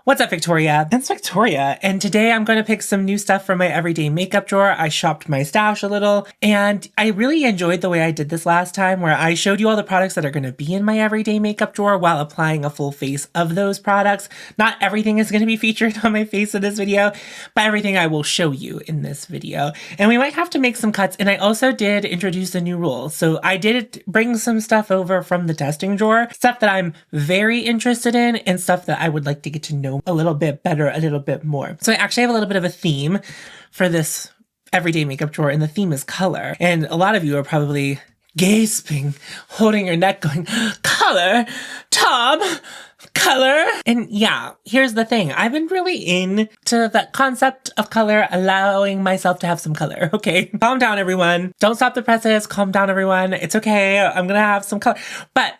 What's up, Victoria? It's Victoria, and today I'm going to pick some new stuff from my everyday makeup drawer. I shopped my stash a little, and I really enjoyed the way I did this last time, where I showed you all the products that are going to be in my everyday makeup drawer while applying a full face of those products. Not everything is going to be featured on my face in this video, but everything I will show you in this video. And we might have to make some cuts, and I also did introduce a new rule. So I did bring some stuff over from the testing drawer, stuff that I'm very interested in, and stuff that I would like to get to know a little bit better, a little bit more. So I actually have a little bit of a theme for this everyday makeup drawer, and the theme is color. And a lot of you are probably gasping, holding your neck going, color, Tom, color. And yeah, here's the thing. I've been really into that concept of color, allowing myself to have some color. Okay, calm down, everyone. Don't stop the presses. Calm down, everyone. It's okay. I'm gonna have some color. But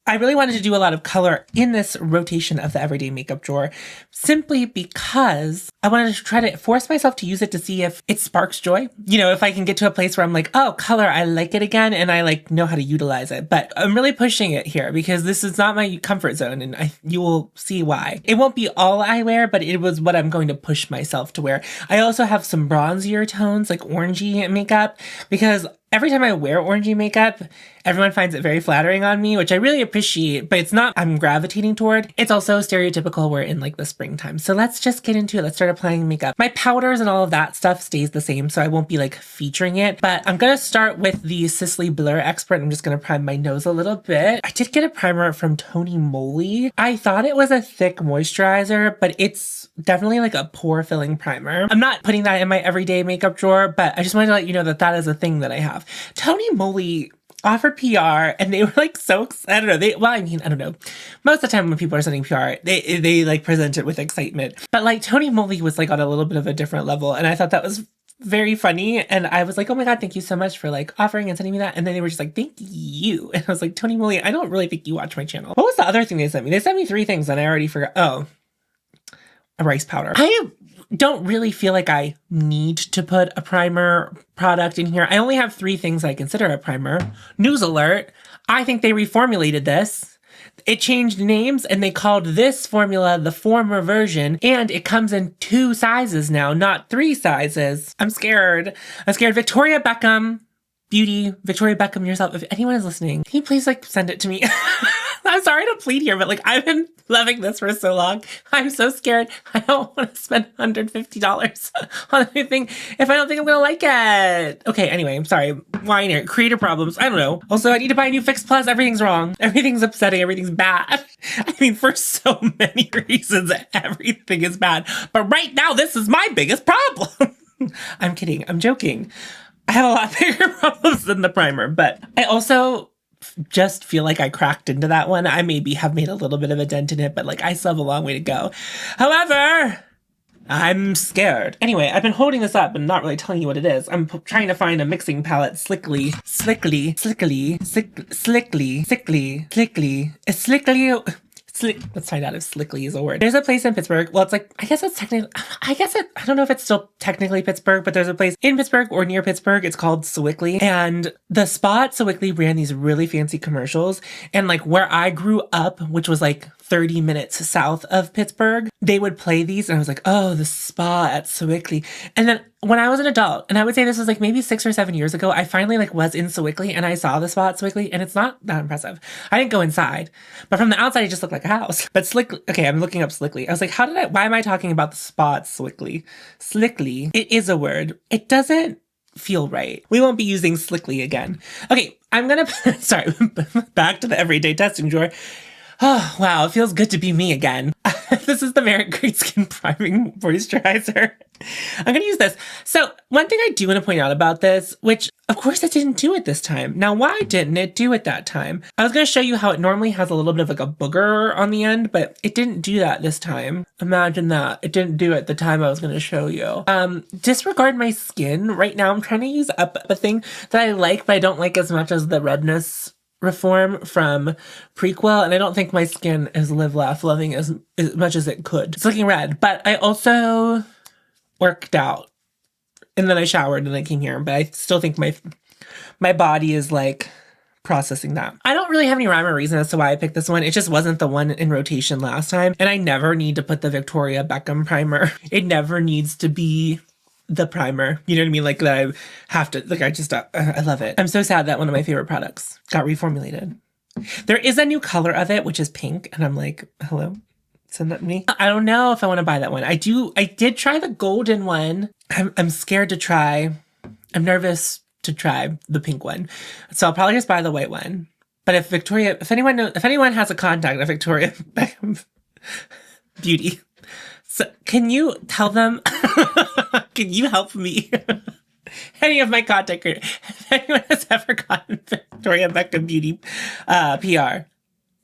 I really wanted to do a lot of color in this rotation of the everyday makeup drawer, simply because I wanted to try to force myself to use it to see if it sparks joy. You know, if I can get to a place where I'm like, oh, color, I like it again, and I like know how to utilize it. But I'm really pushing it here because this is not my comfort zone, and you will see why. It won't be all I wear, but it was what I'm going to push myself to wear. I also have some bronzier tones, like orangey makeup, because every time I wear orangey makeup, everyone finds it very flattering on me, which I really appreciate, but it's not I'm gravitating toward. It's also stereotypical we're in like the springtime. So let's just get into it. Let's start applying makeup. My powders and all of that stuff stays the same, so I won't be like featuring it, but I'm going to start with the Sisley Blur Expert. I'm just going to prime my nose a little bit. I did get a primer from Tony Moly. I thought it was a thick moisturizer, but it's definitely like a pore filling primer. I'm not putting that in my everyday makeup drawer, but I just wanted to let you know that that is a thing that I have. Tony Moly offered PR, and they were like so excited. I don't know. Most of the time when people are sending PR, they like present it with excitement. But like Tony Moly was like on a little bit of a different level, and I thought that was very funny. And I was like, oh my God, thank you so much for like offering and sending me that. And then they were just like, thank you. And I was like, Tony Moly, I don't really think you watch my channel. What was the other thing they sent me? They sent me 3 things and I already forgot. Oh, a rice powder. I don't really feel like I need to put a primer product in here. I only have 3 things I consider a primer. News alert. I think they reformulated this. It changed names and they called this formula the former version, and it comes in 2 sizes now, not 3 sizes. I'm scared. Victoria Beckham Beauty, Victoria Beckham yourself. If anyone is listening, can you please like send it to me? I'm sorry to plead here, but like I've been loving this for so long. I'm so scared. I don't want to spend $150 on anything if I don't think I'm gonna like it. Okay, anyway, I'm sorry. Whiner, creator problems. I don't know. Also, I need to buy a new Fix Plus. Everything's wrong. Everything's upsetting. Everything's bad. I mean, for so many reasons, everything is bad. But right now, this is my biggest problem. I'm kidding. I'm joking. I have a lot bigger problems than the primer, but I also just feel like I cracked into that one. I maybe have made a little bit of a dent in it, but like I still have a long way to go. However, I'm scared. Anyway, I've been holding this up and not really telling you what it is. I'm trying to find a mixing palette. Slickly. Let's find out if slickly is a word. There's a place in Pittsburgh. Well, it's like, I don't know if it's still technically Pittsburgh, but there's a place in Pittsburgh or near Pittsburgh. It's called Sewickley. And the spot Sewickley ran these really fancy commercials. And like where I grew up, which was like 30 minutes south of Pittsburgh, they would play these. And I was like, oh, the spa at Sewickley. And then when I was an adult, and I would say this was like maybe 6 or 7 years ago, I finally like was in Sewickley and I saw the spa at Sewickley, and it's not that impressive. I didn't go inside, but from the outside, it just looked like a house. But Slickly, okay, I'm looking up Slickly. I was like, why am I talking about the spa at Sewickley? Slickly, it is a word. It doesn't feel right. We won't be using Slickly again. Okay, sorry, back to the everyday testing drawer. Oh, wow, it feels good to be me again. This is the Merit Great Skin Priming Moisturizer. I'm going to use this. So one thing I do want to point out about this, which of course it didn't do it this time. Now, why didn't it do it that time? I was going to show you how it normally has a little bit of like a booger on the end, but it didn't do that this time. Imagine that. It didn't do it the time I was going to show you. Disregard my skin. Right now, I'm trying to use up a thing that I like, but I don't like as much as the redness reform from Prequel, and I don't think my skin is Live Laugh Loving as much as it could. It's looking red, but I also worked out and then I showered and I came here, but I still think my body is like processing that. I don't really have any rhyme or reason as to why I picked this one. It just wasn't the one in rotation last time. And I never need to put the Victoria Beckham primer. It never needs to be the primer. You know what I mean? Like that I have to, like I love it. I'm so sad that one of my favorite products got reformulated. There is a new color of it, which is pink. And I'm like, hello, send that to me. I don't know if I want to buy that one. I did try the golden one. I'm scared to try. I'm nervous to try the pink one. So I'll probably just buy the white one. But if anyone has a contact at Victoria Beckham Beauty, so can you tell them, can you help me? Any of my contact, if anyone has ever gotten Victoria Beckham Beauty PR,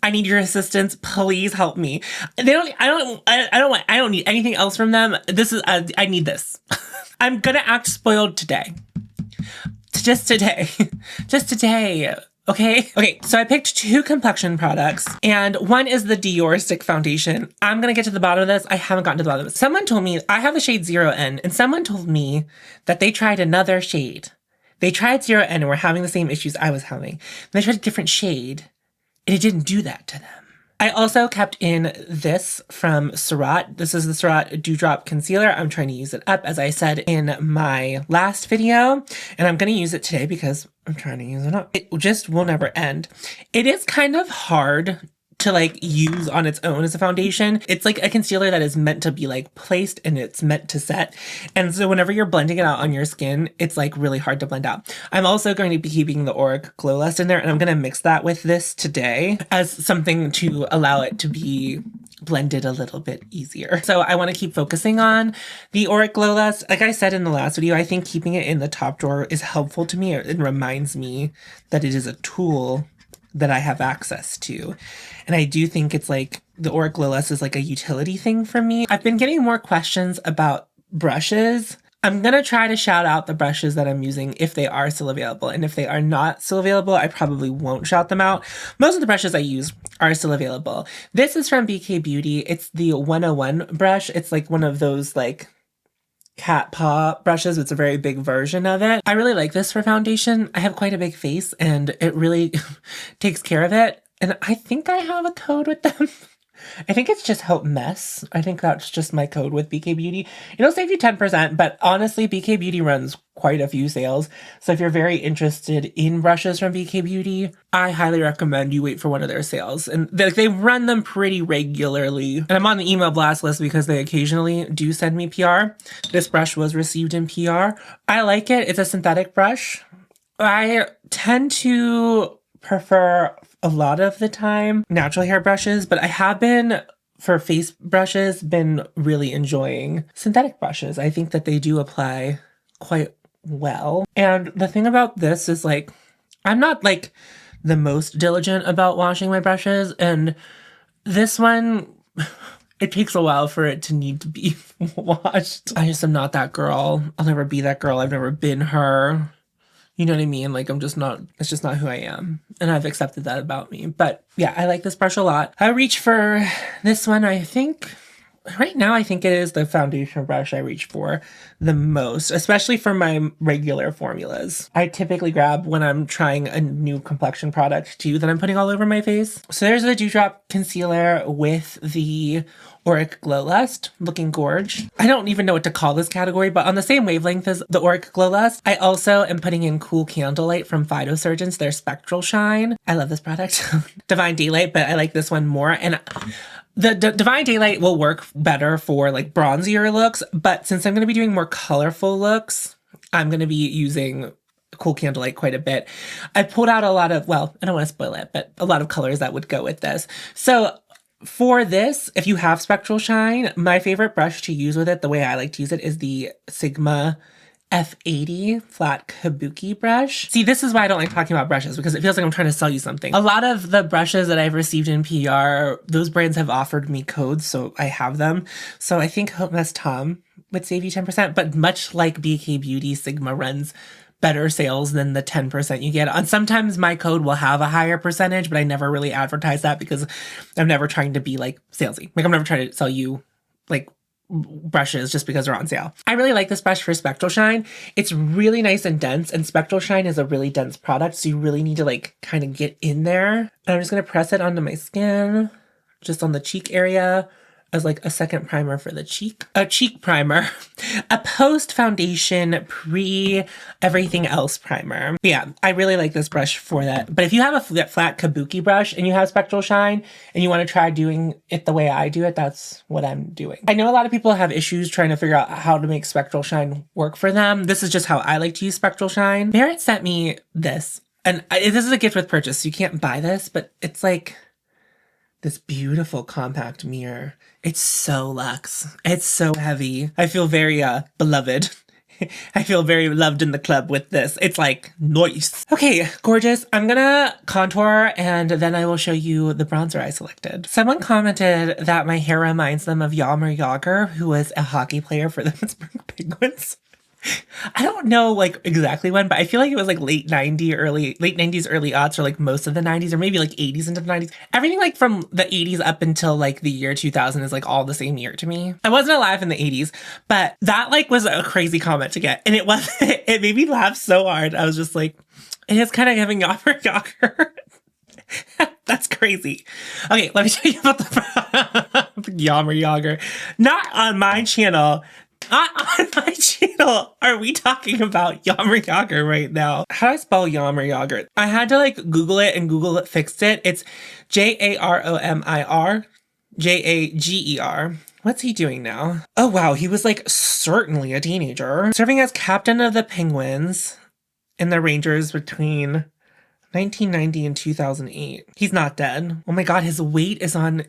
I need your assistance. Please help me. I don't need anything else from them. I need this. I'm gonna act spoiled today. Just today. Okay, so I picked 2 complexion products, and one is the Dior Stick Foundation. I'm gonna get to the bottom of this. I haven't gotten to the bottom of it. Someone told me, I have the shade 0N, and someone told me that they tried another shade. They tried 0N and were having the same issues I was having. And they tried a different shade, and it didn't do that to them. I also kept in this from Surratt. This is the Surratt Dewdrop Concealer. I'm trying to use it up, as I said in my last video, and I'm going to use it today because I'm trying to use it up. It just will never end. It is kind of hard to like use on its own as a foundation. It's like a concealer that is meant to be like placed and it's meant to set. And so whenever you're blending it out on your skin, it's like really hard to blend out. I'm also going to be keeping the Auric Glow Lust in there, and I'm going to mix that with this today as something to allow it to be blended a little bit easier. So I want to keep focusing on the Auric Glow Lust. Like I said in the last video, I think keeping it in the top drawer is helpful to me. It reminds me that it is a tool that I have access to. And I do think it's like the Auric Glow Lust is like a utility thing for me. I've been getting more questions about brushes. I'm going to try to shout out the brushes that I'm using if they are still available. And if they are not still available, I probably won't shout them out. Most of the brushes I use are still available. This is from BK Beauty. It's the 101 brush. It's like one of those like cat paw brushes. It's a very big version of it. I really like this for foundation. I have quite a big face and it really takes care of it. And I think I have a code with them. I think it's just hautemess. I think that's just my code with BK Beauty. It'll save you 10%, but honestly, BK Beauty runs quite a few sales. So if you're very interested in brushes from BK Beauty, I highly recommend you wait for one of their sales. And they run them pretty regularly. And I'm on the email blast list because they occasionally do send me PR. This brush was received in PR. I like it. It's a synthetic brush. I tend to prefer a lot of the time natural hair brushes, but I have been, for face brushes, been really enjoying synthetic brushes. I think that they do apply quite well. And the thing about this is like, I'm not like the most diligent about washing my brushes, and this one, it takes a while for it to need to be washed. I just am not that girl. I'll never be that girl. I've never been her. You know what I mean? Like, it's just not who I am. And I've accepted that about me. But yeah, I like this brush a lot. I reach for this one, I think. Right now, I think it is the foundation brush I reach for the most, especially for my regular formulas. I typically grab when I'm trying a new complexion product too that I'm putting all over my face. So there's the Dewdrop Concealer with the Auric Glow Lust, looking gorge. I don't even know what to call this category, but on the same wavelength as the Auric Glow Lust, I also am putting in Cool Candlelight from Phytosurgeons, their Spectral Shine. I love this product. Divine Daylight, but I like this one more. And the Divine Daylight will work better for like bronzier looks, but since I'm going to be doing more colorful looks, I'm going to be using Cool Candlelight quite a bit. I pulled out a lot of, well, I don't want to spoil it, but a lot of colors that would go with this. So for this, if you have Spectral Shine, my favorite brush to use with it, the way I like to use it, is the Sigma F80 flat kabuki brush. See, this is why I don't like talking about brushes, because it feels like I'm trying to sell you something. A lot of the brushes that I've received in PR, those brands have offered me codes, so I have them. So I think hautemesstom would save you 10%, but much like BK Beauty, Sigma runs better sales than the 10% you get. And sometimes my code will have a higher percentage, but I never really advertise that because I'm never trying to be like salesy. Like, I'm never trying to sell you like brushes just because they're on sale. I really like this brush for Spectral Shine. It's really nice and dense, and Spectral Shine is a really dense product, so you really need to like kind of get in there. And I'm just gonna press it onto my skin, just on the cheek area, as like a second primer for the cheek. A cheek primer, a post foundation pre everything else primer. But yeah, I really like this brush for that. But if you have a flat kabuki brush and you have Spectral Shine and you want to try doing it the way I do it, that's what I'm doing. I know a lot of people have issues trying to figure out how to make Spectral Shine work for them. This is just how I like to use Spectral Shine. Barrett sent me this, and this is a gift with purchase, so you can't buy this, but it's like this beautiful compact mirror. It's so luxe. It's so heavy. I feel very beloved. I feel very loved in the club with this. It's like nice. Okay, gorgeous. I'm gonna contour and then I will show you the bronzer I selected. Someone commented that my hair reminds them of Jaromir Jagr, who was a hockey player for the Pittsburgh Penguins. I don't know like exactly when, but I feel like it was like late 90s, early aughts, or like most of the 90s, or maybe like 80s into the 90s. Everything like from the 80s up until like the year 2000 is like all the same year to me. I wasn't alive in the 80s, but that like was a crazy comment to get. And it made me laugh so hard. I was just like, it is kind of giving Jaromir Jagr. That's crazy. Okay, let me tell you about the Jaromir Jagr. Not on my channel. Not on my channel are we talking about Jaromir Jagr right now. How do I spell Jaromir Jagr? I had to like Google it, and Google it fixed it. It's Jaromir Jagger. What's he doing now? Oh wow, he was like certainly a teenager. Serving as captain of the Penguins in the Rangers between 1990 and 2008. He's not dead. Oh my god, his weight is on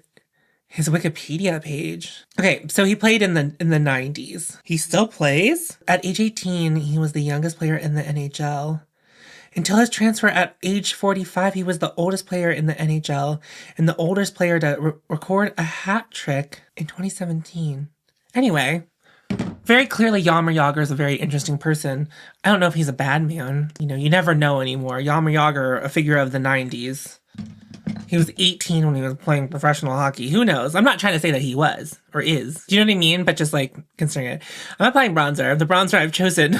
his Wikipedia page. Okay, so he played in the 90s. He still plays? At age 18, he was the youngest player in the NHL. Until his transfer at age 45, he was the oldest player in the NHL and the oldest player to record a hat trick in 2017. Anyway, very clearly Jaromir Jagr is a very interesting person. I don't know if he's a bad man. You know, you never know anymore. Jaromir Jagr, a figure of the 90s. He was 18 when he was playing professional hockey. Who knows? I'm not trying to say that he was or is. Do you know what I mean? But just like considering it. I'm applying bronzer. The bronzer I've chosen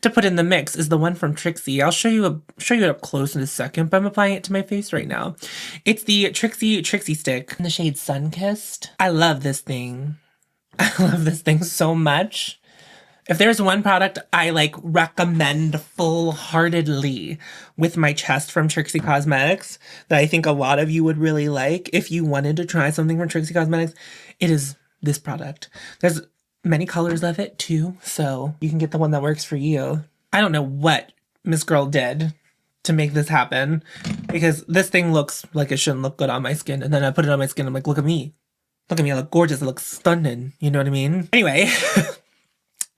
to put in the mix is the one from Trixie. I'll show you it up close in a second, but I'm applying it to my face right now. It's the Trixie stick in the shade Sunkissed. I love this thing. I love this thing so much. If there's one product I like recommend full-heartedly with my chest from Trixie Cosmetics that I think a lot of you would really like if you wanted to try something from Trixie Cosmetics, it is this product. There's many colors of it too, so you can get the one that works for you. I don't know what Miss Girl did to make this happen, because this thing looks like it shouldn't look good on my skin, and then I put it on my skin, I'm like, look at me. Look at me, I look gorgeous, I look stunning. You know what I mean? Anyway.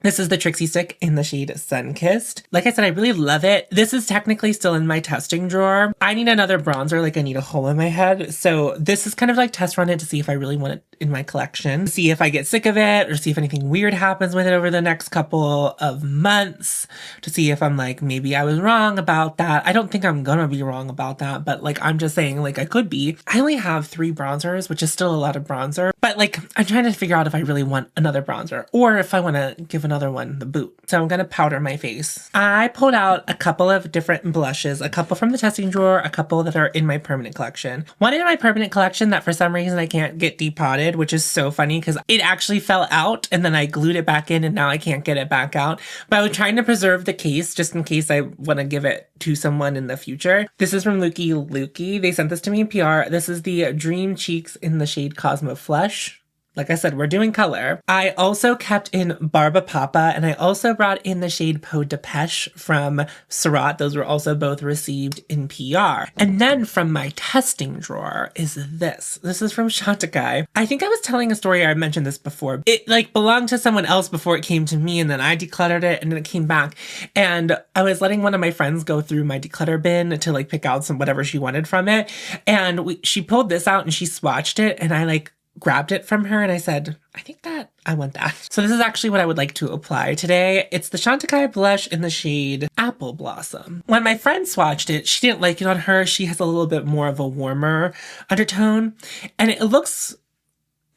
This is the Trixie stick in the shade Sunkissed. Like I said, I really love it. This is technically still in my testing drawer. I need another bronzer, like I need a hole in my head. So this is kind of like test run it to see if I really want it in my collection. See if I get sick of it or see if anything weird happens with it over the next couple of months. To see if I'm like, maybe I was wrong about that. I don't think I'm gonna be wrong about that, but like I'm just saying like I could be. I only have 3 bronzers, which is still a lot of bronzer. But like I'm trying to figure out if I really want another bronzer or if I want to give another one the boot. So I'm gonna powder my face. I pulled out a couple of different blushes, a couple from the testing drawer, a couple that are in my permanent collection. One in my permanent collection that for some reason I can't get depotted, which is so funny because it actually fell out and then I glued it back in and now I can't get it back out. But I was trying to preserve the case just in case I want to give it to someone in the future. This is from Lukey. They sent this to me in PR. This is the Dream Cheeks in the shade Cosmo Flush. Like I said, we're doing color. I also kept in Barba Papa, and I also brought in the shade Peau de Pêche from Surratt. Those were also both received in PR. And then from my testing drawer is this. This is from Chantecaille. I think I was telling a story, I mentioned this before. It like belonged to someone else before it came to me, and then I decluttered it, and then it came back. And I was letting one of my friends go through my declutter bin to like pick out some whatever she wanted from it. And she pulled this out and she swatched it, and I like grabbed it from her and I said, I think that I want that. So this is actually what I would like to apply today. It's the Chantecaille blush in the shade Apple Blossom. When my friend swatched it, she didn't like it on her. She has a little bit more of a warmer undertone and it looks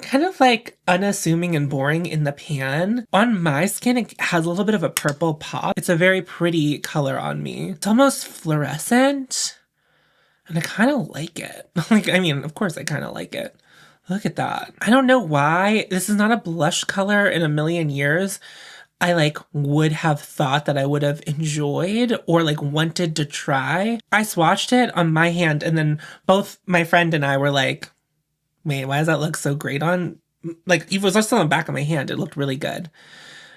kind of like unassuming and boring in the pan. On my skin, it has a little bit of a purple pop. It's a very pretty color on me. It's almost fluorescent, and I kind of like it. Like, I mean, of course I kind of like it. Look at that. I don't know why. This is not a blush color in a million years. I like would have thought that I would have enjoyed or like wanted to try. I swatched it on my hand, and then both my friend and I were like, wait, why does that look so great on? Like, it was just on the back of my hand. It looked really good.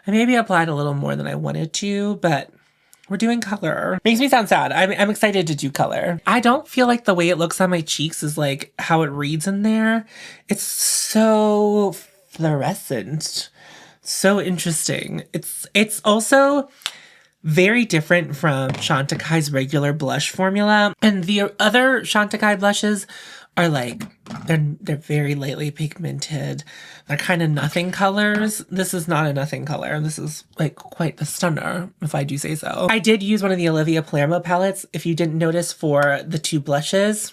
I maybe applied a little more than I wanted to, but we're doing color. Makes me sound sad. I'm excited to do color. I don't feel like the way it looks on my cheeks is like how it reads in there. It's so fluorescent. So interesting. It's also very different from Chantecaille's regular blush formula. And the other Chantecaille blushes are like, they're very lightly pigmented. They're kind of nothing colors. This is not a nothing color. This is like quite the stunner, if I do say so. I did use one of the Olivia Palermo palettes, if you didn't notice, for the two blushes,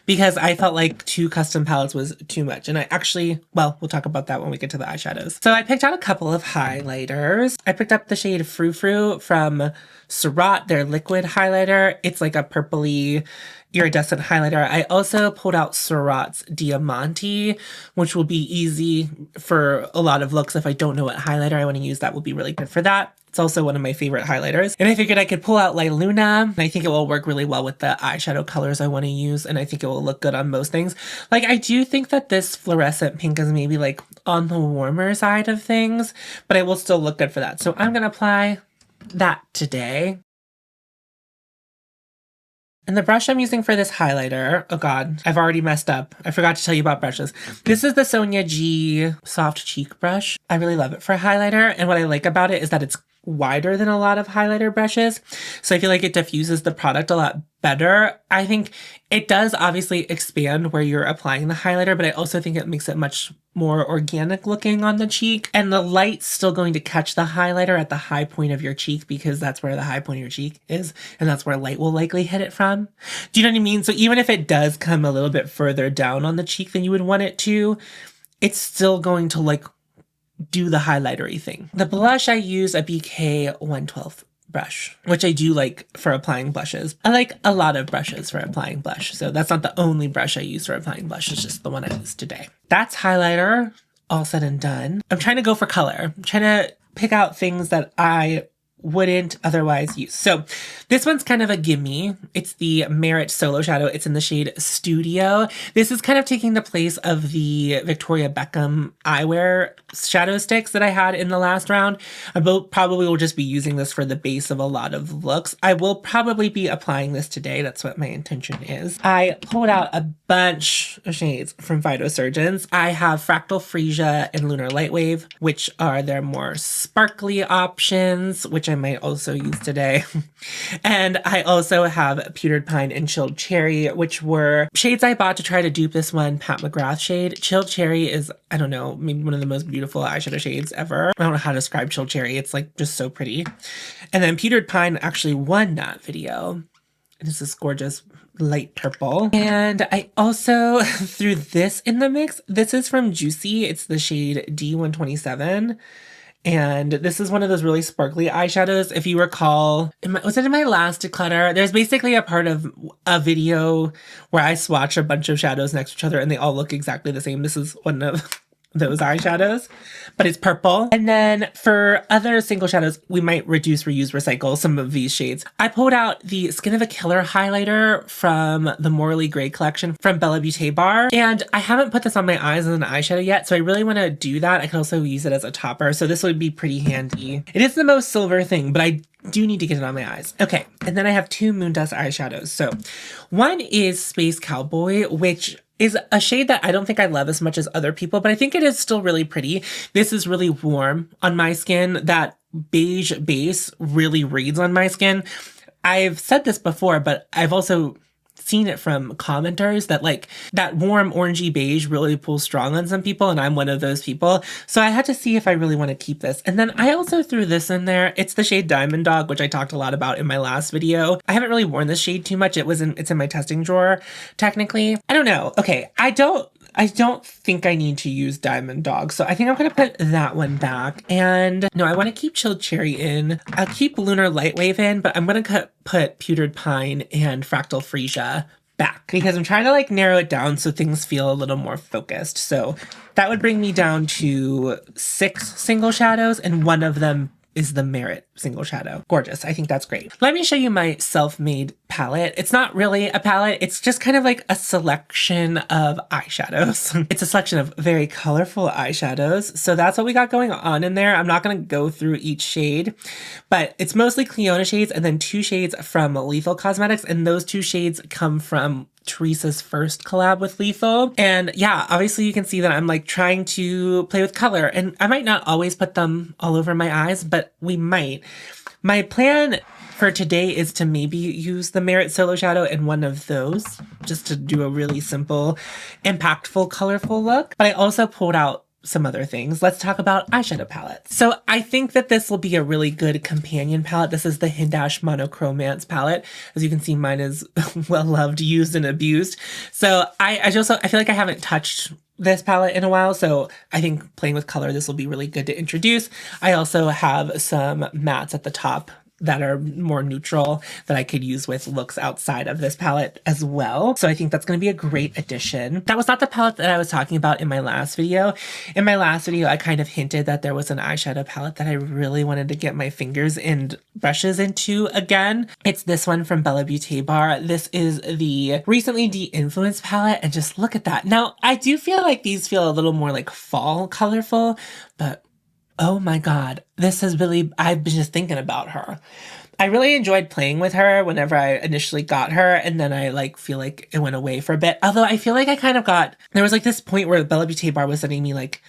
because I felt like 2 custom palettes was too much. And I actually, well, we'll talk about that when we get to the eyeshadows. So I picked out a couple of highlighters. I picked up the shade Frou Frou from Surratt, their liquid highlighter. It's like a purpley iridescent highlighter. I also pulled out Surratt's Diamante, which will be easy for a lot of looks. If I don't know what highlighter I want to use, that will be really good for that. It's also one of my favorite highlighters. And I figured I could pull out La Luna. I think it will work really well with the eyeshadow colors I want to use, and I think it will look good on most things. Like, I do think that this fluorescent pink is maybe like on the warmer side of things, but it will still look good for that. So I'm gonna apply that today. And the brush I'm using for this highlighter, oh god, I've already messed up. I forgot to tell you about brushes. This is the Sonia G Soft Cheek Brush. I really love it for a highlighter, and what I like about it is that it's wider than a lot of highlighter brushes, so I feel like it diffuses the product a lot better. I think it does obviously expand where you're applying the highlighter, but I also think it makes it much more organic looking on the cheek, and the light's still going to catch the highlighter at the high point of your cheek, because that's where the high point of your cheek is, and that's where light will likely hit it from. Do you know what I mean? So even if it does come a little bit further down on the cheek than you would want it to, it's still going to like do the highlightery thing. The blush, I use a BK 112 brush, which I do like for applying blushes. I like a lot of brushes for applying blush, so that's not the only brush I use for applying blush. It's just the one I used today. That's highlighter all said and done. I'm trying to go for color. I'm trying to pick out things that I wouldn't otherwise use. So this one's kind of a gimme. It's the Merit Solo Shadow. It's in the shade Studio. This is kind of taking the place of the Victoria Beckham eyewear shadow sticks that I had in the last round. I probably will just be using this for the base of a lot of looks. I will probably be applying this today. That's what my intention is. I pulled out a bunch of shades from Phytosurgeons. I have Fractal Freesia and Lunar Lightwave, which are their more sparkly options, which I might also use today. And I also have Pewtered Pine and Chilled Cherry, which were shades I bought to try to dupe this one Pat McGrath shade. Chilled Cherry is, I don't know, maybe one of the most beautiful eyeshadow shades ever. I don't know how to describe Chilled Cherry. It's like just so pretty. And then Pewtered Pine actually won that video. It is this gorgeous light purple. And I also threw this in the mix. This is from Juicy. It's the shade D127. And this is one of those really sparkly eyeshadows. If you recall, was it in my last declutter? There's basically a part of a video where I swatch a bunch of shadows next to each other and they all look exactly the same. This is one of those eyeshadows, but it's purple. And then for other single shadows, we might reduce, reuse, recycle some of these shades. I pulled out the Skin of a Killer highlighter from the Morally Grey collection from Bella Beauté Bar. And I haven't put this on my eyes as an eyeshadow yet, so I really want to do that. I can also use it as a topper, so this would be pretty handy. It is the most silver thing, but I do need to get it on my eyes. Okay, and then I have 2 Moondust eyeshadows. So one is Space Cowboy, which is a shade that I don't think I love as much as other people, but I think it is still really pretty. This is really warm on my skin. That beige base really reads on my skin. I've said this before, but I've also seen it from commenters that like that warm orangey beige really pulls strong on some people, and I'm one of those people. So I had to see if I really want to keep this. And then I also threw this in there. It's the shade Diamond Dog, which I talked a lot about in my last video. I haven't really worn this shade too much. It's in my testing drawer, technically. I don't know. Okay, I don't I don't think I need to use Diamond Dog, so I think I'm going to put that one back. And no, I want to keep Chilled Cherry in. I'll keep Lunar Lightwave in, but I'm going to put Pewtered Pine and Fractal Freesia back because I'm trying to like narrow it down so things feel a little more focused. So that would bring me down to 6 single shadows, and one of them is the Merit single shadow. Gorgeous. I think that's great. Let me show you my self-made palette. It's not really a palette. It's just kind of like a selection of eyeshadows. It's a selection of very colorful eyeshadows. So that's what we got going on in there. I'm not going to go through each shade, but it's mostly Cliona shades and then 2 shades from Lethal Cosmetics. And those 2 shades come from Teresa's first collab with Lethal. And yeah, obviously you can see that I'm like trying to play with color, and I might not always put them all over my eyes, but we might. My plan for today is to maybe use the Merit Solo Shadow in one of those, just to do a really simple, impactful, colorful look. But I also pulled out some other things. Let's talk about eyeshadow palettes. So I think that this will be a really good companion palette. This is the Hindash Monochromance palette. As you can see, mine is well loved, used, and abused. So I feel like I haven't touched this palette in a while, so I think playing with color, this will be really good to introduce. I also have some mattes at the top that are more neutral that I could use with looks outside of this palette as well. So I think that's going to be a great addition. That was not the palette that I was talking about in my last video. In my last video, I kind of hinted that there was an eyeshadow palette that I really wanted to get my fingers and brushes into again. It's this one from Bella Beauté Bar. This is the recently de-influenced palette, and just look at that. Now, I do feel like these feel a little more like fall colorful, but oh my God, this has really, I've been just thinking about her. I really enjoyed playing with her whenever I initially got her, and then I like feel like it went away for a bit. Although I feel like I kind of there was like this point where Bella Beauté Bar was sending me like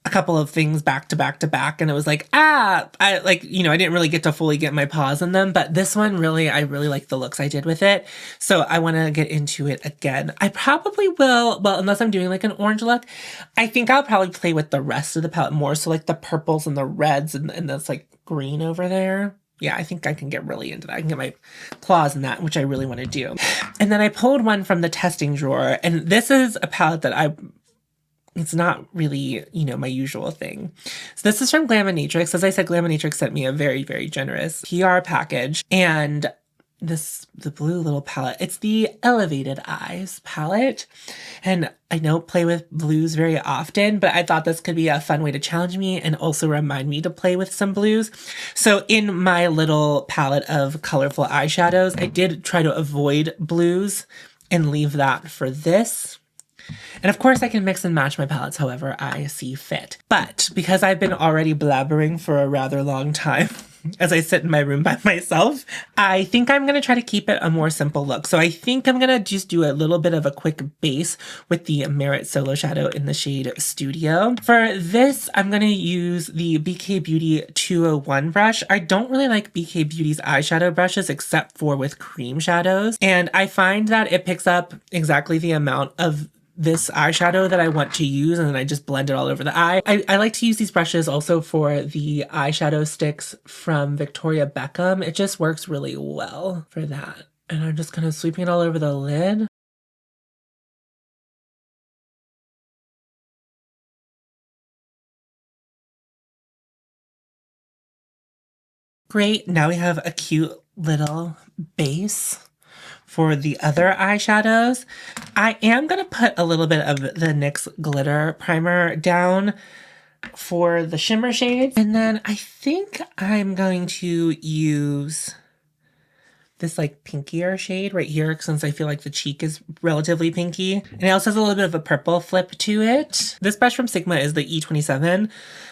a couple of things back to back to back, and it was like, I didn't really get to fully get my paws in them, but this one I really like the looks I did with it. So I want to get into it again. I probably will, well, unless I'm doing like an orange look, I think I'll probably play with the rest of the palette more. So like the purples and the reds and this like green over there. Yeah, I think I can get really into that. I can get my claws in that, which I really want to do. And then I pulled one from the testing drawer, and this is a palette that it's not really, my usual thing. So this is from Glaminatrix. As I said, Glaminatrix sent me a very, very generous PR package. And the blue little palette, it's the Elevated Eyes palette. And I don't play with blues very often, but I thought this could be a fun way to challenge me and also remind me to play with some blues. So in my little palette of colorful eyeshadows, I did try to avoid blues and leave that for this. And of course I can mix and match my palettes however I see fit. But because I've been already blabbering for a rather long time as I sit in my room by myself, I think I'm going to try to keep it a more simple look. So I think I'm going to just do a little bit of a quick base with the Merit Solo Shadow in the shade Studio. For this, I'm going to use the BK Beauty 201 brush. I don't really like BK Beauty's eyeshadow brushes except for with cream shadows. And I find that it picks up exactly the amount of this eyeshadow that I want to use, and then I just blend it all over the eye. I like to use these brushes also for the eyeshadow sticks from Victoria Beckham. It just works really well for that. And I'm just kind of sweeping it all over the lid. Great, now we have a cute little base for the other eyeshadows. I am going to put a little bit of the NYX glitter primer down for the shimmer shades. And then I think I'm going to use this like pinkier shade right here, since I feel like the cheek is relatively pinky. And it also has a little bit of a purple flip to it. This brush from Sigma is the E27.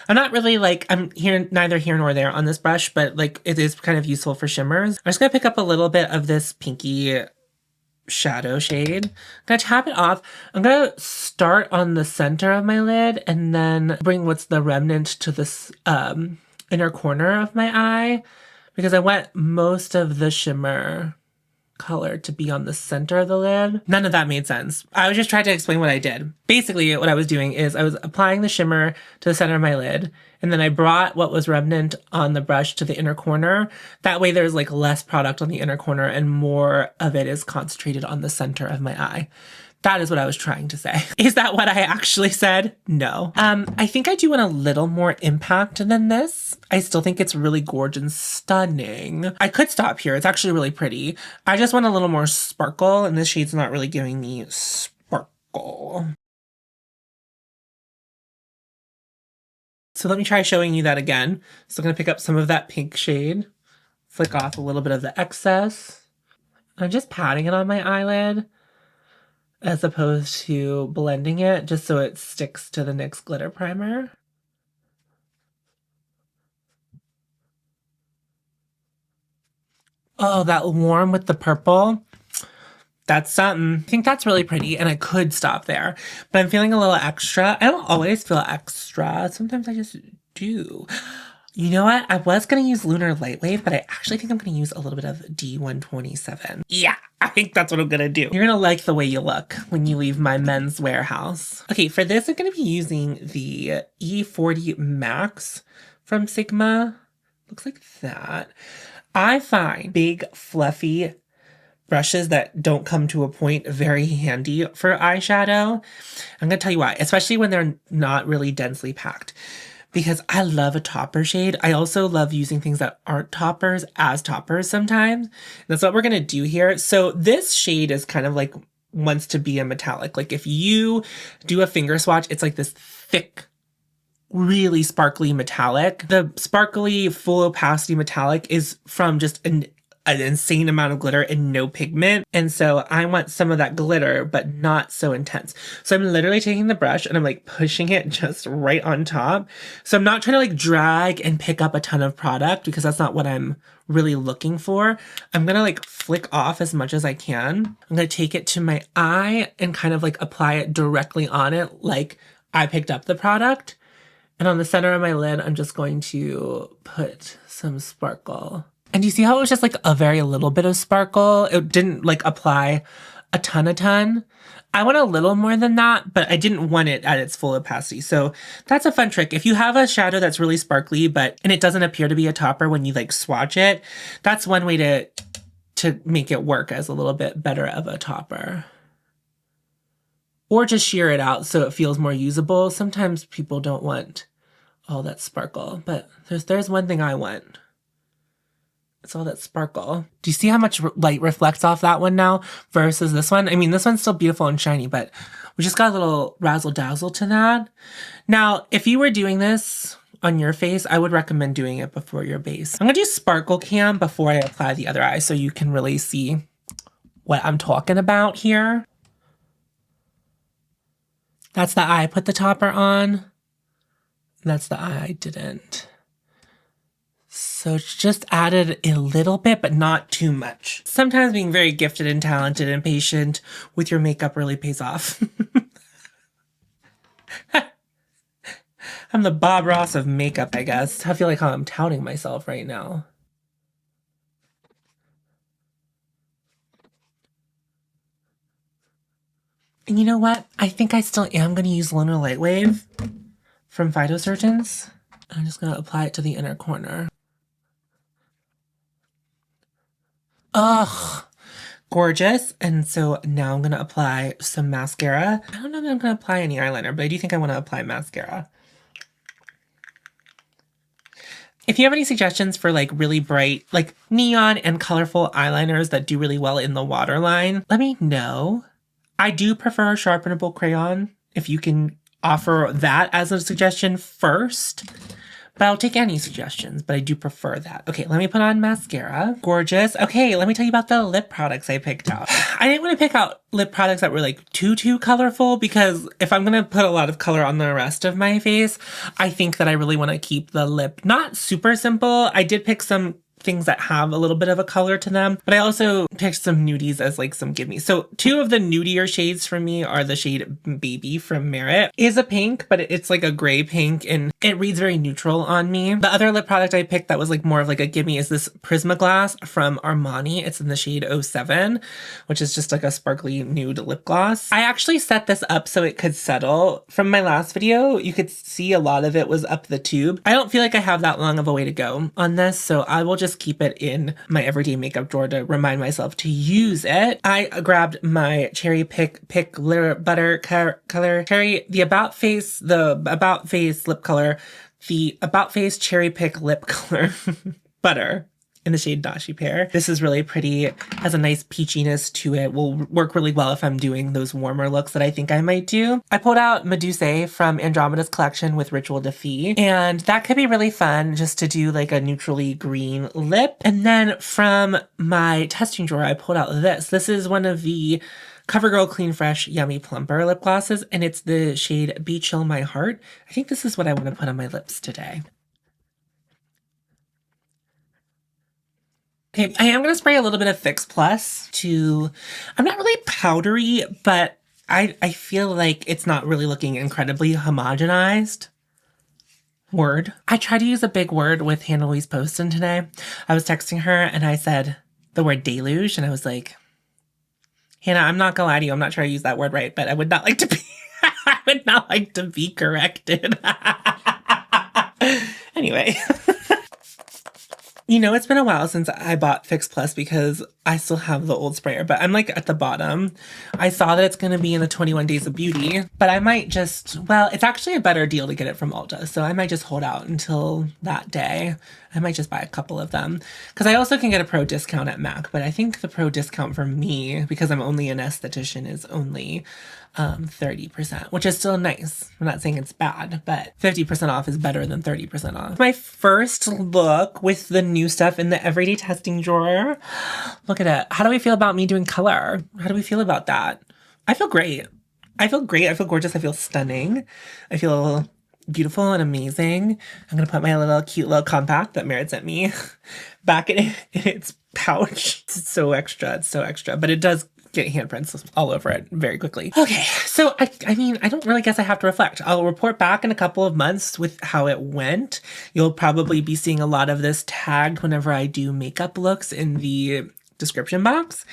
I'm not really like, neither here nor there on this brush, but like it is kind of useful for shimmers. I'm just gonna pick up a little bit of this pinky shadow shade. I'm gonna tap it off. I'm gonna start on the center of my lid and then bring what's the remnant to this inner corner of my eye, because I want most of the shimmer color to be on the center of the lid. None of that made sense. I was just trying to explain what I did. Basically, what I was doing is I was applying the shimmer to the center of my lid, and then I brought what was remnant on the brush to the inner corner. That way there's like less product on the inner corner and more of it is concentrated on the center of my eye. That is what I was trying to say. Is that what I actually said? No. I think I do want a little more impact than this. I still think it's really gorgeous and stunning. I could stop here. It's actually really pretty. I just want a little more sparkle, and this shade's not really giving me sparkle. So let me try showing you that again. So I'm gonna pick up some of that pink shade, flick off a little bit of the excess. I'm just patting it on my eyelid, as opposed to blending it, just so it sticks to the NYX glitter primer. Oh, that warm with the purple. That's something. I think that's really pretty, and I could stop there, but I'm feeling a little extra. I don't always feel extra. Sometimes I just do. You know what? I was going to use Lunar Lightwave, but I actually think I'm going to use a little bit of D127. Yeah, I think that's what I'm going to do. You're going to like the way you look when you leave my men's warehouse. Okay, for this, I'm going to be using the E40 Max from Sigma. Looks like that. I find big, fluffy brushes that don't come to a point very handy for eyeshadow. I'm going to tell you why, especially when they're not really densely packed. Because I love a topper shade. I also love using things that aren't toppers as toppers sometimes. That's what we're gonna do here. So this shade is kind of like wants to be a metallic. Like if you do a finger swatch, it's like this thick, really sparkly metallic. The sparkly full opacity metallic is from just an insane amount of glitter and no pigment. And so I want some of that glitter, but not so intense. So I'm literally taking the brush and I'm like pushing it just right on top. So I'm not trying to like drag and pick up a ton of product because that's not what I'm really looking for. I'm gonna like flick off as much as I can. I'm gonna take it to my eye and kind of like apply it directly on it like I picked up the product. And on the center of my lid, I'm just going to put some sparkle. And you see how it was just like a very little bit of sparkle? It didn't like apply a ton. I want a little more than that, but I didn't want it at its full opacity. So that's a fun trick. If you have a shadow that's really sparkly, and it doesn't appear to be a topper when you like swatch it, that's one way to make it work as a little bit better of a topper. Or just sheer it out so it feels more usable. Sometimes people don't want all that sparkle, but there's one thing I want. It's all that sparkle. Do you see how much light reflects off that one now versus this one? I mean, this one's still beautiful and shiny, but we just got a little razzle dazzle to that. Now, if you were doing this on your face, I would recommend doing it before your base. I'm gonna do Sparkle Cam before I apply the other eye so you can really see what I'm talking about here. That's the eye I put the topper on. That's the eye I didn't. So it's just added a little bit, but not too much. Sometimes being very gifted and talented and patient with your makeup really pays off. I'm the Bob Ross of makeup, I guess. I feel like how I'm touting myself right now. And you know what? I think I still am going to use Lunar Lightwave from Phytosurgeons. I'm just going to apply it to the inner corner. Ugh, gorgeous. And so now I'm going to apply some mascara. I don't know that I'm going to apply any eyeliner, but I do think I want to apply mascara. If you have any suggestions for like really bright, like neon and colorful eyeliners that do really well in the waterline, let me know. I do prefer a sharpenable crayon if you can offer that as a suggestion first. But I'll take any suggestions, but I do prefer that. Okay, let me put on mascara. Gorgeous. Okay, let me tell you about the lip products I picked out. I didn't want to pick out lip products that were like too colorful because if I'm going to put a lot of color on the rest of my face, I think that I really want to keep the lip not super simple. I did pick some things that have a little bit of a color to them, but I also picked some nudies as like some gimme. So two of the nudier shades for me are the shade Baby from Merit. It is a pink, but it's like a gray pink and it reads very neutral on me. The other lip product I picked that was like more of like a gimme is this Prismaglass from Armani. It's in the shade 07, which is just like a sparkly nude lip gloss. I actually set this up so it could settle. From my last video, you could see a lot of it was up the tube. I don't feel like I have that long of a way to go on this, so I will just just keep it in my everyday makeup drawer to remind myself to use it. I grabbed my Cherry Pick Butter color, the About Face lip color, the About Face Cherry Pick lip color, butter, in the shade Dashi Pear. This is really pretty. It has a nice peachiness to it. Will work really well if I'm doing those warmer looks that I think I might do. I pulled out Medusa from Andromeda's collection with Ritual Defeat, and that could be really fun just to do like a neutrally green lip. And then from my testing drawer, I pulled out this. This is one of the CoverGirl Clean Fresh Yummy Plumper lip glosses, and it's the shade Be Chill My Heart. I think this is what I want to put on my lips today. Okay, I am going to spray a little bit of Fix Plus to, I'm not really powdery, but I feel like it's not really looking incredibly homogenized. Word. I tried to use a big word with Hannah Louise Poston today. I was texting her and I said the word deluge, and I was like, Hannah, I'm not going to lie to you. I'm not sure I used that word right, but I would not like to be, I would not like to be corrected. Anyway. You know, it's been a while since I bought Fix Plus because I still have the old sprayer, but I'm like at the bottom. I saw that it's going to be in the 21 Days of Beauty, but I might just, well, it's actually a better deal to get it from Ulta, so I might just hold out until that day. I might just buy a couple of them because I also can get a pro discount at MAC, but I think the pro discount for me, because I'm only an esthetician, is only 30%, which is still nice. I'm not saying it's bad, but 50% off is better than 30% off. My first look with the new stuff in the everyday testing drawer. Look at it. How do we feel about me doing color? How do we feel about that? I feel great. I feel great. I feel gorgeous. I feel stunning. I feel beautiful and amazing. I'm going to put my little cute little compact that Merritt sent me back in its pouch. It's so extra. It's so extra, but it does get handprints all over it very quickly. Okay, so I mean, I don't really guess I have to reflect. I'll report back in a couple of months with how it went. You'll probably be seeing a lot of this tagged whenever I do makeup looks in the description box.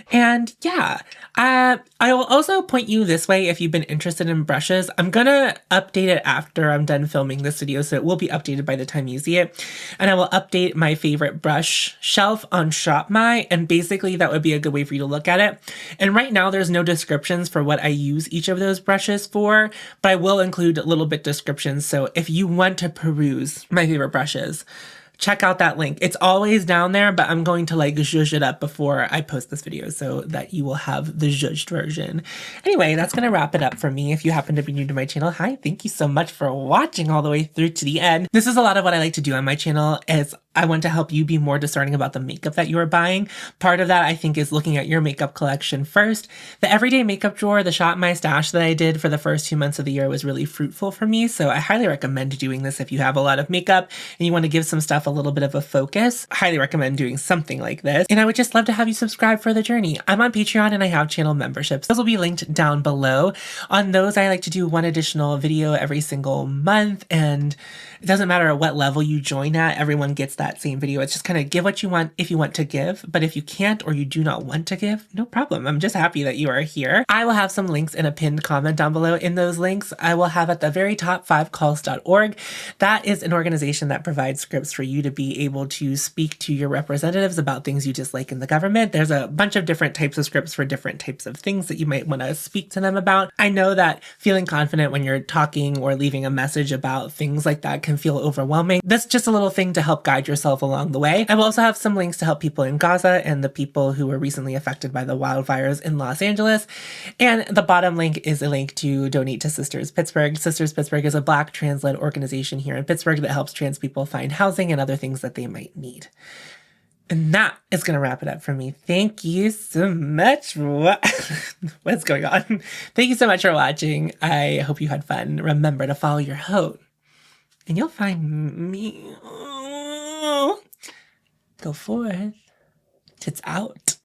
And yeah, I will also point you this way if you've been interested in brushes. I'm gonna update it after I'm done filming this video, so it will be updated by the time you see it. And I will update my favorite brush shelf on ShopMy, and basically that would be a good way for you to look at it. And right now there's no descriptions for what I use each of those brushes for, but I will include little bit descriptions. So if you want to peruse my favorite brushes, check out that link. It's always down there, but I'm going to like zhuzh it up before I post this video so that you will have the zhuzhed version. Anyway, that's going to wrap it up for me. If you happen to be new to my channel, hi, thank you so much for watching all the way through to the end. This is a lot of what I like to do on my channel, is I want to help you be more discerning about the makeup that you are buying. Part of that, I think, is looking at your makeup collection first. The everyday makeup drawer, the Shop My Stash that I did for the first 2 months of the year was really fruitful for me. So I highly recommend doing this if you have a lot of makeup and you want to give some stuff a little bit of a focus. I highly recommend doing something like this. And I would just love to have you subscribe for the journey. I'm on Patreon and I have channel memberships. Those will be linked down below. On those, I like to do one additional video every single month, and it doesn't matter what level you join at, everyone gets that same video. It's just kind of give what you want if you want to give, but if you can't or you do not want to give, no problem. I'm just happy that you are here. I will have some links in a pinned comment down below. In those links, I will have at the very top 5calls.org. That is an organization that provides scripts for you to be able to speak to your representatives about things you dislike in the government. There's a bunch of different types of scripts for different types of things that you might want to speak to them about. I know that feeling confident when you're talking or leaving a message about things like that can feel overwhelming. That's just a little thing to help guide yourself along the way. I will also have some links to help people in Gaza and the people who were recently affected by the wildfires in Los Angeles. And the bottom link is a link to donate to Sisters Pittsburgh. Sisters Pittsburgh is a Black trans-led organization here in Pittsburgh that helps trans people find housing and other things that they might need. And that is going to wrap it up for me. Thank you so much. What's going on? Thank you so much for watching. I hope you had fun. Remember to follow your haute, and you'll find me. Go forth. Tits out.